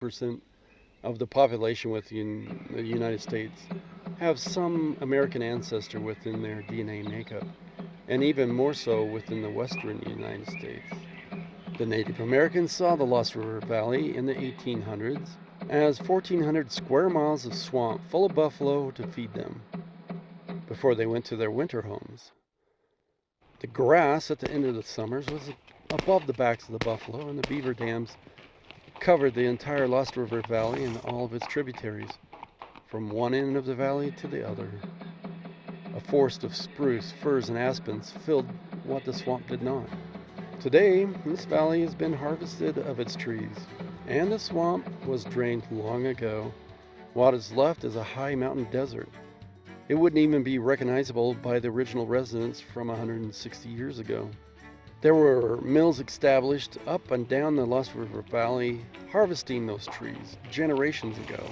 percent of the population within the United States have some American ancestor within their DNA makeup, and even more so within the western United States. The Native Americans saw the Lost River Valley in the 1800s as 1,400 square miles of swamp full of buffalo to feed them before they went to their winter homes. The grass at the end of the summers was above the backs of the buffalo, and the beaver dams covered the entire Lost River Valley and all of its tributaries, from one end of the valley to the other. A forest of spruce, firs, and aspens filled what the swamp did not. Today, this valley has been harvested of its trees, and the swamp was drained long ago. What is left is a high mountain desert. It wouldn't even be recognizable by the original residents from 160 years ago. There were mills established up and down the Lost River Valley harvesting those trees generations ago.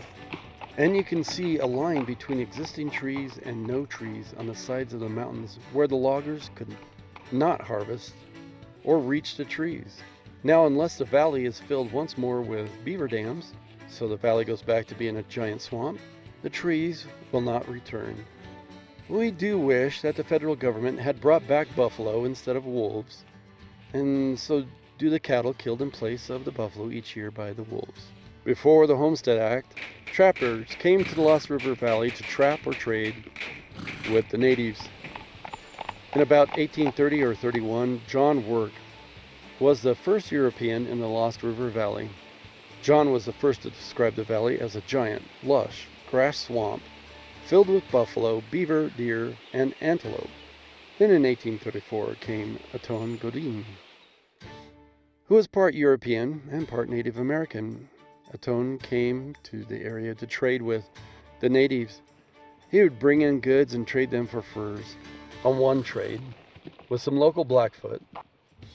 And you can see a line between existing trees and no trees on the sides of the mountains where the loggers could not harvest or reach the trees. Now, unless the valley is filled once more with beaver dams, so the valley goes back to being a giant swamp, the trees will not return. We do wish that the federal government had brought back buffalo instead of wolves, and so do the cattle killed in place of the buffalo each year by the wolves. Before the Homestead Act, trappers came to the Lost River Valley to trap or trade with the natives. In about 1830 or 31, John Work was the first European in the Lost River Valley. John was the first to describe the valley as a giant, lush, grass swamp filled with buffalo, beaver, deer, and antelope. Then in 1834 came Anton Godin, who was part European and part Native American. Anton came to the area to trade with the natives. He would bring in goods and trade them for furs. On one trade, with some local Blackfoot,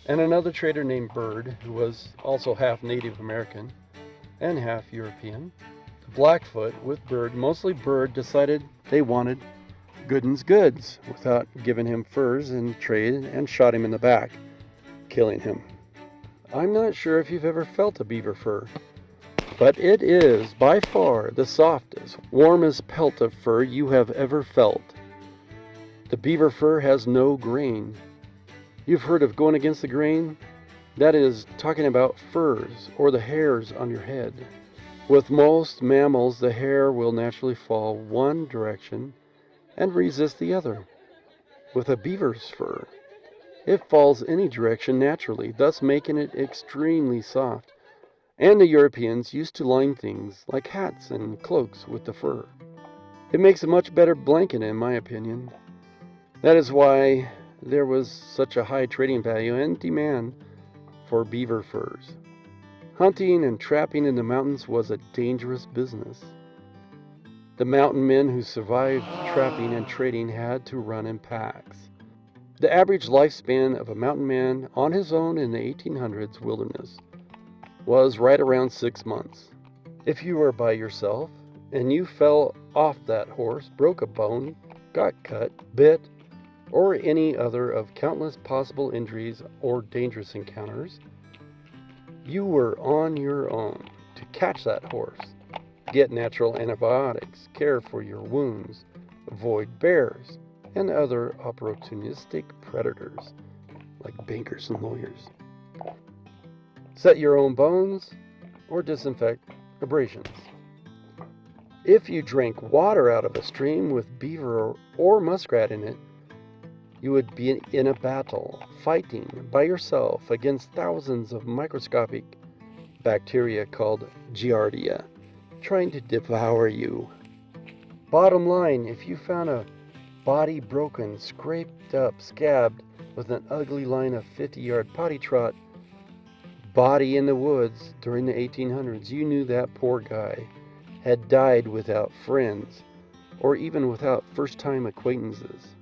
and another trader named Bird, who was also half Native American and half European. Blackfoot with Bird, mostly Bird, decided they wanted Godin's goods without giving him furs in trade and shot him in the back, killing him. I'm not sure if you've ever felt a beaver fur, but it is by far the softest, warmest pelt of fur you have ever felt. The beaver fur has no grain. You've heard of going against the grain? That is talking about furs or the hairs on your head. With most mammals, the hair will naturally fall one direction and resist the other. With a beaver's fur, it falls any direction naturally, thus making it extremely soft. And the Europeans used to line things like hats and cloaks with the fur. It makes a much better blanket, in my opinion. That is why there was such a high trading value and demand for beaver furs. Hunting and trapping in the mountains was a dangerous business. The mountain men who survived trapping and trading had to run in packs. The average lifespan of a mountain man on his own in the 1800s wilderness was right around 6 months. If you were by yourself and you fell off that horse, broke a bone, got cut, bit, or any other of countless possible injuries or dangerous encounters, you were on your own to catch that horse, get natural antibiotics, care for your wounds, avoid bears and other opportunistic predators like bankers and lawyers, set your own bones, or disinfect abrasions. If you drank water out of a stream with beaver or muskrat in it, you would be in a battle, fighting by yourself against thousands of microscopic bacteria called Giardia, trying to devour you. Bottom line, if you found a body broken, scraped up, scabbed, with an ugly line of 50-yard potty trot body in the woods during the 1800s, you knew that poor guy had died without friends or even without first-time acquaintances.